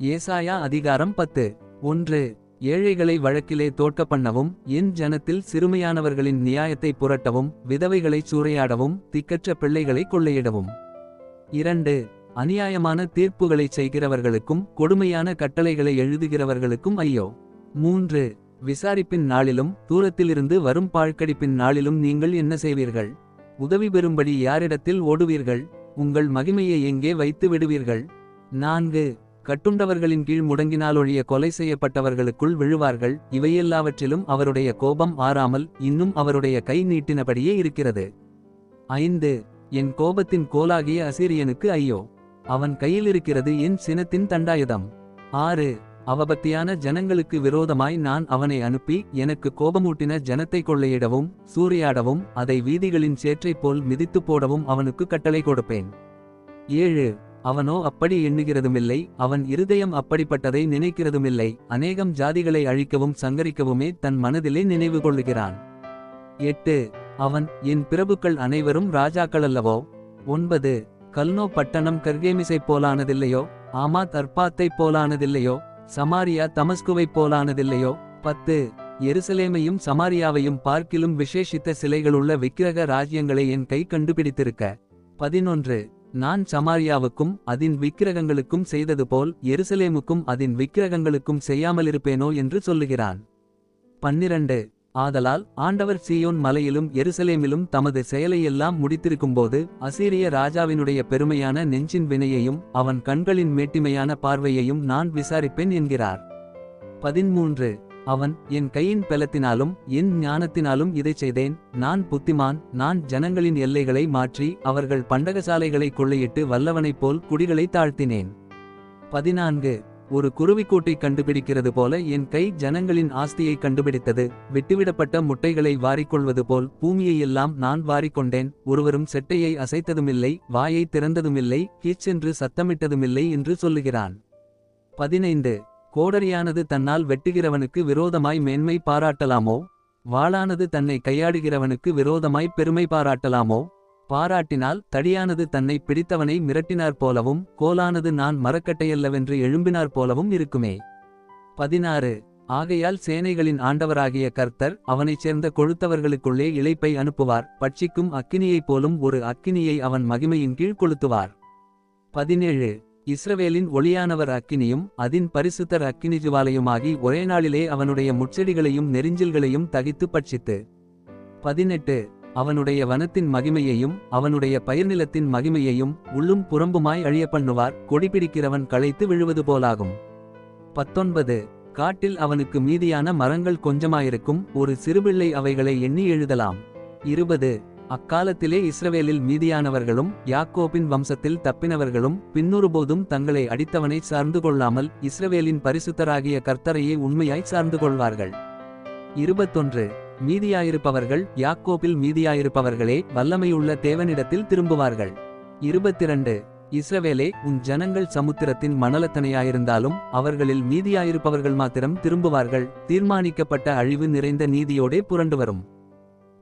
ஏசாயா அதிகாரம் 10. 1. ஏழைகளை வழக்கிலே தோற்க பண்ணவும், என் ஜனத்தில் சிறுமையானவர்களின் நியாயத்தை புரட்டவும், விதவைகளைச் சூறையாடவும், திக்கற்ற பிள்ளைகளை கொள்ளையிடவும். 2. அநியாயமான தீர்ப்புகளைச் செய்கிறவர்களுக்கும் கொடுமையான கட்டளைகளை எழுதுகிறவர்களுக்கும் ஐயோ. 3. விசாரிப்பின் நாளிலும் தூரத்திலிருந்து வரும் பாழ்கடிப்பின் நாளிலும் நீங்கள் என்ன செய்வீர்கள்? உதவி பெறும்படி யாரிடத்தில் ஓடுவீர்கள்? உங்கள் மகிமையை எங்கே வைத்து விடுவீர்கள்? 4. கட்டுண்டவர்களின் கீழ் முடங்கினாலொழிய கொலை செய்யப்பட்டவர்களுக்குள் விழுவார்கள். இவையெல்லாவற்றிலும் அவருடைய கோபம் ஆறாமல் இன்னும் அவருடைய கை நீட்டினபடியே இருக்கிறது. 5. என் கோபத்தின் கோலாகிய அசீரியனுக்கு ஐயோ. அவன் கையிலிருக்கிறது என் சினத்தின் தண்டாயுதம். 6. அவபக்தியான ஜனங்களுக்கு விரோதமாய் நான் அவனை அனுப்பி, எனக்கு கோபமூட்டின ஜனத்தை கொள்ளையிடவும் சூறையாடவும், அதை வீதிகளின் சேற்றைப் போல் மிதித்து போடவும் அவனுக்கு கட்டளை கொடுப்பேன். 7. அவனோ அப்படி எண்ணுகிறதுமில்லை, அவன் இருதயம் அப்படிப்பட்டதை நினைக்கிறதுமில்லை. அநேகம் ஜாதிகளை அழிக்கவும் சங்கரிக்கவுமே தன் மனதிலே நினைவு கொள்ளுகிறான். 8. அவன், என் பிரபுக்கள் அனைவரும் ராஜாக்களல்லவோ? 9. கல்னோ பட்டணம் கர்கேமிசைப் போலானதில்லையோ? ஆமாத் அர்பாத்தைப் போலானதில்லையோ? சமாரியா தமஸ்குவைப் போலானதில்லையோ? 10. எருசலேமையும் சமாரியாவையும் பார்க்கிலும் விசேஷித்த சிலைகளுள்ள விக்கிரக ராஜ்யங்களை என் கை கண்டுபிடித்திருக்க. 11. நான் சமாரியாவுக்கும் அதின் விக்கிரகங்களுக்கும் செய்தது போல் எருசலேமுக்கும் அதின் விக்கிரகங்களுக்கும் செய்யாமலிருப்பேனோ என்று சொல்லுகிறான். 12. ஆதலால் ஆண்டவர் சீயோன் மலையிலும் எருசலேமிலும் தமது செயலையெல்லாம் முடித்திருக்கும்போது அசீரிய ராஜாவினுடைய பெருமையான நெஞ்சின் வினையையும் அவன் கண்களின் மேட்டிமையான பார்வையையும் நான் விசாரிப்பேன் என்கிறார். 13. அவன், என் கையின் பெலத்தினாலும் என் ஞானத்தினாலும் இதைச் செய்தேன். நான் புத்திமான். நான் ஜனங்களின் எல்லைகளை மாற்றி அவர்கள் பண்டகசாலைகளை கொள்ளையிட்டு வல்லவனைப் போல் குடிகளை தாழ்த்தினேன். 14. ஒரு குருவிக்கூட்டை கண்டுபிடிக்கிறது போல என் கை ஜனங்களின் ஆஸ்தியை கண்டுபிடித்தது. விட்டுவிடப்பட்ட முட்டைகளை வாரிக்கொள்வது போல் பூமியையெல்லாம் நான் வாரிக்கொண்டேன். ஒருவரும் செட்டையை அசைத்ததுமில்லை, வாயை திறந்ததுமில்லை, கீச்சென்று சத்தமிட்டதுமில்லை என்று சொல்லுகிறான். 15. கோடரியானது தன்னால் வெட்டுகிறவனுக்கு விரோதமாய் மேன்மை பாராட்டலாமோ? வாளானது தன்னை கையாடுகிறவனுக்கு விரோதமாய் பெருமை பாராட்டலாமோ? பாராட்டினால் தடியானது தன்னை பிடித்தவனை மிரட்டினார் போலவும், கோலானது நான் மரக்கட்டையல்லவென்று எழும்பினார் போலவும் இருக்குமே. 16. ஆகையால் சேனைகளின் ஆண்டவராகிய கர்த்தர் அவனைச் சேர்ந்த கொழுத்தவர்களுக்குள்ளே இளைப்பை அனுப்புவார். பட்சிக்கும் அக்கினியைப் போலும் ஒரு அக்கினியை அவன் மகிமையின் கீழ் கொளுத்துவார். 17. இஸ்ரவேலின் ஒளியானவர் அக்கினியும் அதின் பரிசுத்தர் அக்கினி ஜுவாலையுமாகி ஒரே நாளிலே அவனுடைய முட்செடிகளையும் நெரிஞ்சில்களையும் தகித்து பட்சித்து. 18. அவனுடைய வனத்தின் மகிமையையும் அவனுடைய பயிர்நிலத்தின் மகிமையையும் உள்ளும் புறம்புமாய் அழிய பண்ணுவார். கொடிபிடிக்கிறவன் களைத்து விழுவது போலாகும். 19. காட்டில் அவனுக்கு மீதியான மரங்கள் கொஞ்சமாயிருக்கும். ஒரு சிறுபிள்ளை அவைகளை எண்ணி எழுதலாம். 20. அக்காலத்திலே இஸ்ரவேலில் மீதியானவர்களும் யாக்கோபின் வம்சத்தில் தப்பினவர்களும் பின்னொருபோதும் தங்களை அடித்தவனை சார்ந்து கொள்ளாமல் இஸ்ரவேலின் பரிசுத்தராகிய கர்த்தரையே உண்மையாய் சார்ந்து கொள்வார்கள். 21. மீதியாயிருப்பவர்கள் யாக்கோபில் மீதியாயிருப்பவர்களே வல்லமையுள்ள தேவனிடத்தில் திரும்புவார்கள். 22. இஸ்ரவேலே, உன் ஜனங்கள் சமுத்திரத்தின் மணலத்தனையாயிருந்தாலும் அவர்களில் மீதியாயிருப்பவர்கள் மாத்திரம் திரும்புவார்கள். தீர்மானிக்கப்பட்ட அழிவு நிறைந்த நீதியோடே புரண்டுவரும்.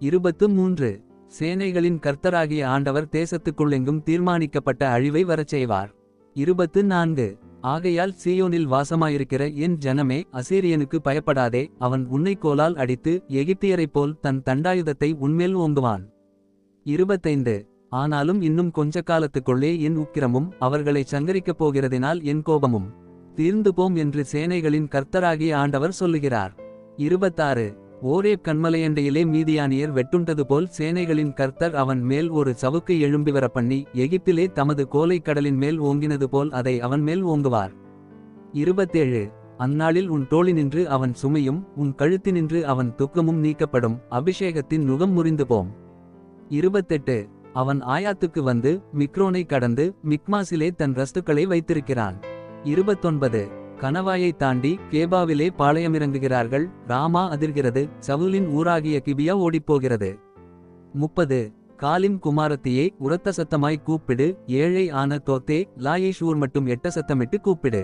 23. சேனைகளின் கர்த்தராகிய ஆண்டவர் தேசத்துக்குள்ளெங்கும் தீர்மானிக்கப்பட்ட அழிவை வரச் செய்வார். 24. ஆகையால் சீயோனில் வாசமாயிருக்கிற என் ஜனமே, அசீரியனுக்கு பயப்படாதே. அவன் உன்னை கோலால் அடித்து எகிப்தியரைப் போல் தன் தண்டாயுதத்தை உன்மேல் ஓங்குவான். 25. ஆனாலும் இன்னும் கொஞ்ச காலத்துக்குள்ளே என் உக்கிரமும் அவர்களை சங்கரிக்கப் போகிறதினால் என் கோபமும் தீர்ந்து போம் என்று சேனைகளின் கர்த்தராகிய ஆண்டவர் சொல்லுகிறார். 26. ஓரேப் கன்மலையண்டையிலே மீதியானியர் வெட்டுண்டது போல் சேனைகளின் கர்த்தர் அவன் மேல் ஒரு சவுக்கை எழும்பிவர பண்ணி, எகிப்திலே தமது கோலை கடலின் மேல் ஓங்கினது போல் அதை அவன் மேல் ஓங்குவார். 27. அந்நாளில் உன் தோளினின்று அவன் சுமையும் உன் கழுத்தினின்று அவன் துக்கமும் நீக்கப்படும். அபிஷேகத்தின் நுகம் முறிந்து போம். 28. அவன் ஆயாத்துக்கு வந்து மிக்ரோனை கடந்து மிக்மாசிலே தன் ரஸ்துக்களை வைத்திருக்கிறான். 29. கணவாயை தாண்டி கேபாவிலே பாளையமிறங்குகிறார்கள். ராமா அதிர்கிறது, சவுலின் ஊராகிய கிபியா ஓடிப்போகிறது. 30. காலிம் குமாரத்தியே, உரத்த சத்தமாய் கூப்பிடு. ஏழை ஆன தோத்தே, லாயேஷூர் மட்டும் எட்ட சத்தமிட்டு கூப்பிடு.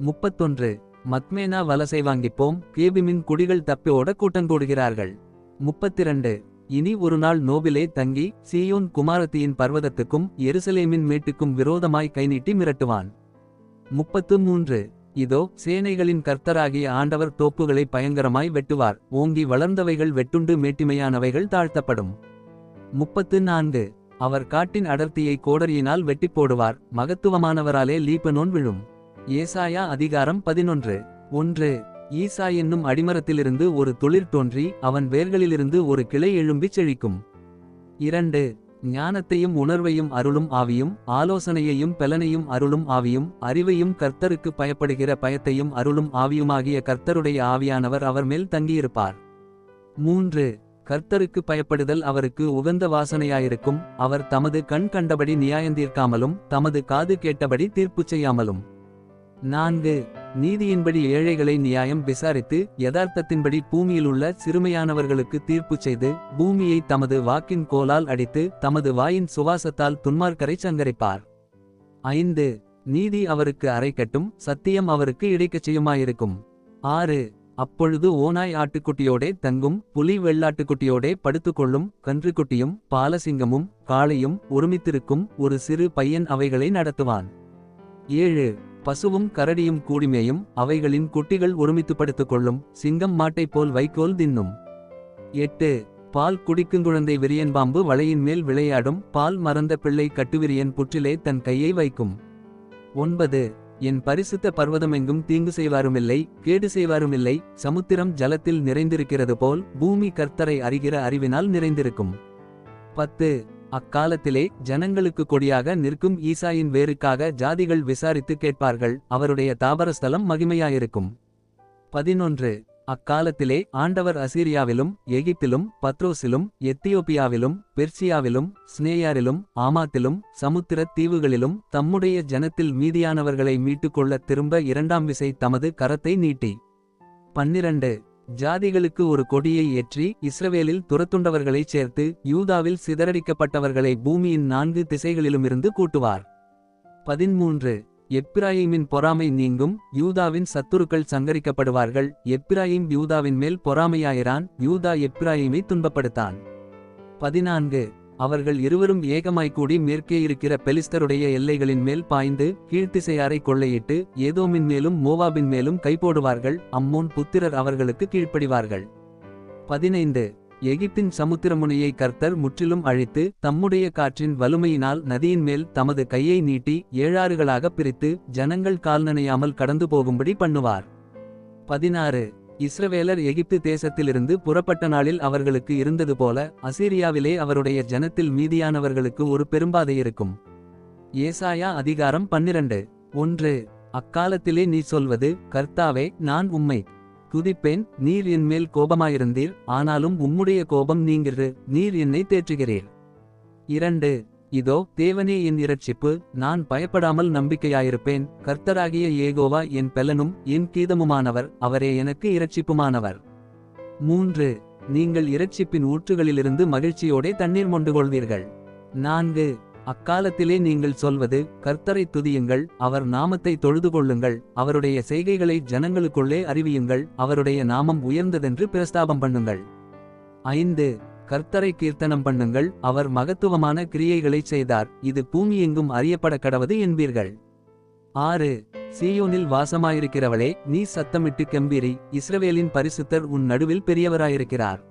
31. மத்மேனா வலசை வாங்கிப்போம். கேபிமின் குடிகள் தப்பி ஓட கூட்டங்கூடுகிறார்கள். 32. இனி ஒரு நாள் நோபிலே தங்கி சீயோன் குமாரத்தியின் பர்வதத்துக்கும் எருசலேமின் மேட்டுக்கும் விரோதமாய் கைநீட்டி மிரட்டுவான். 33. இதோ சேனைகளின் கர்த்தராகிய ஆண்டவர் தோப்புகளை பயங்கரமாய் வெட்டுவார். ஓங்கி வளர்ந்தவைகள் வெட்டுண்டு மேட்டிமையானவைகள் தாழ்த்தப்படும். 34. அவர் காட்டின் அடர்த்தியை கோடரியினால் வெட்டிப் போடுவார். மகத்துவமானவராலே லீபனோன் விழும். ஏசாயா அதிகாரம் 11. 1. ஈசா என்னும் அடிமரத்திலிருந்து ஒரு துளிர் தோன்றி அவன் வேர்களிலிருந்து ஒரு கிளை எழும்பிச் செழிக்கும். 2. ஞானத்தையும் உணர்வையும் அருளும் ஆவியும் ஆலோசனையையும் பெலனையும் அருளும் ஆவியும் அறிவையும் கர்த்தருக்கு பயப்படுகிற பயத்தையும் அருளும் ஆவியுமாகிய கர்த்தருடைய ஆவியானவர் அவர் மேல் தங்கியிருப்பார். 3. கர்த்தருக்கு பயப்படுதல் அவருக்கு உகந்த வாசனையாயிருக்கும். அவர் தமது கண் கண்டபடி நியாயந்தீர்க்காமலும் தமது காது கேட்டபடி தீர்ப்பு செய்யாமலும். 4. நீதியின்படி ஏழைகளை நியாயம் விசாரித்து யதார்த்தத்தின்படி பூமியிலுள்ள சிறுமையானவர்களுக்கு தீர்ப்பு செய்து பூமியை தமது வாக்கின் கோலால் அடித்து தமது வாயின் சுவாசத்தால் துன்மார்க்கரை சங்கரிப்பார். 5. நீதி அவருக்கு அரைக்கட்டும் சத்தியம் அவருக்கு இடைக்கச்செய்யுமாயிருக்கும். 6. அப்பொழுது ஓநாய் ஆட்டுக்குட்டியோடே தங்கும் புலி வெள்ளாட்டுக்குட்டியோடே படுத்துக்கொள்ளும். கன்றுக்குட்டியும் பாலசிங்கமும் காளையும் ஒருமித்திருக்கும் ஒரு சிறு பையன் அவைகளை நடத்துவான். 7. பசுவும் கரடியும் கூடிமேயும் அவைகளின் குட்டிகள் ஒருமித்து படுத்துக்கொள்ளும். சிங்கம் மாட்டைப் போல் வைக்கோல் தின்னும். 8. பால் குடிக்குங்குழந்தை விரியன்பாம்பு வலையின் மேல் விளையாடும். பால் மறந்த பிள்ளை கட்டுவிரியன் புற்றிலே தன் கையை வைக்கும். 9. என் பரிசுத்த பர்வதமெங்கும் தீங்கு செய்வாருமில்லை கேடு செய்வாருமில்லை. சமுத்திரம் ஜலத்தில் நிறைந்திருக்கிறது போல் பூமி கர்த்தரை அறிகிற அறிவினால் நிறைந்திருக்கும். 10. அக்காலத்திலே ஜனங்களுக்கு கொடியாக நிற்கும் ஈசாயின் வேருக்காக ஜாதிகள் விசாரித்து கேட்பார்கள். அவருடைய தாபரஸ்தலம் மகிமையாயிருக்கும். 11. அக்காலத்திலே ஆண்டவர் அசீரியாவிலும் எகிப்திலும் பத்ரோசிலும் எத்தியோப்பியாவிலும் பெர்சியாவிலும் ஸ்னேயாரிலும் ஆமாத்திலும் சமுத்திரத் தீவுகளிலும் தம்முடைய ஜனத்தில் மீதியானவர்களை மீட்டுக்கொள்ள திரும்ப இரண்டாம் விசை தமது கரத்தை நீட்டி. 12. ஜாதிகளுக்கு ஒரு கொடியை ஏற்றி இஸ்ரவேலில் துரத்துண்டவர்களைச் சேர்த்து யூதாவில் சிதறடிக்கப்பட்டவர்களை பூமியின் 4 திசைகளிலுமிருந்து கூட்டுவார். 13. எப்பிராயீமின் பொறாமை நீங்கும். யூதாவின் சத்துருக்கள் சங்கரிக்கப்படுவார்கள். எப்பிராயீம் யூதாவின் மேல் பொறாமையாயிரான். யூதா எப்பிராயீமை துன்பப்படுத்தான். 14. அவர்கள் இருவரும் ஏகமாய்க்கூடி மேற்கே இருக்கிற பெலிஸ்தருடைய எல்லைகளின் மேல் பாய்ந்து கீழ்த்திசையாரை கொள்ளையிட்டு ஏதோமின் மேலும் மோவாபின் மேலும் கைப்போடுவார்கள். அம்மோன் புத்திரர் அவர்களுக்கு கீழ்ப்படிவார்கள். 15. எகிப்தின் சமுத்திரமுனையை கர்த்தர் முற்றிலும் அழித்து தம்முடைய காற்றின் வலுமையினால் நதியின் மேல் தமது கையை நீட்டி ஏழாறுகளாகப் பிரித்து ஜனங்கள் கால் நனையாமல் கடந்து போகும்படி பண்ணுவார். 16. இஸ்ரவேலர் எகிப்து தேசத்திலிருந்து புறப்பட்ட நாளில் அவர்களுக்கு இருந்தது போல அசீரியாவிலே அவருடைய ஜனத்தில் மீதியானவர்களுக்கு ஒரு பெரும்பாதை இருக்கும். ஏசாயா அதிகாரம் 12. 1. அக்காலத்திலே நீ சொல்வது கர்த்தாவே நான் உம்மை துதிப்பேன். நீர் என்மேல் கோபமாயிருந்தீர் ஆனாலும் உம்முடைய கோபம் நீங்கிறது. நீர் என்னை தேற்றுகிறீர். 2. இதோ தேவனே என் இரட்சிப்பு. நான் பயப்படாமல் நம்பிக்கையாயிருப்பேன். கர்த்தராகிய யேகோவா என் பெலனும் என் கீதமுமானவர். அவரே எனக்கு இரட்சிப்புமானவர். 3. நீங்கள் இரட்சிப்பின் ஊற்றுகளிலிருந்து மகிழ்ச்சியோடே தண்ணீர் மொண்டு கொள்வீர்கள். 4. அக்காலத்திலே நீங்கள் சொல்வது கர்த்தரை துதியுங்கள். அவர் நாமத்தை தொழுது கொள்ளுங்கள். அவருடைய செய்கைகளை ஜனங்களுக்குள்ளே அறிவியுங்கள். அவருடைய நாமம் உயர்ந்ததென்று பிரஸ்தாபம் பண்ணுங்கள். 5. கர்த்தரை கீர்த்தனம் பண்ணுங்கள். அவர் மகத்துவமான கிரியைகளைச் செய்தார். இது பூமியெங்கும் அறியப்பட கடவது என்பீர்கள். 6. சீயோனில் வாசமாயிருக்கிறவளே நீ சத்தமிட்டு கெம்பீரி. இஸ்ரவேலின் பரிசுத்தர் உன் நடுவில் பெரியவராயிருக்கிறார்.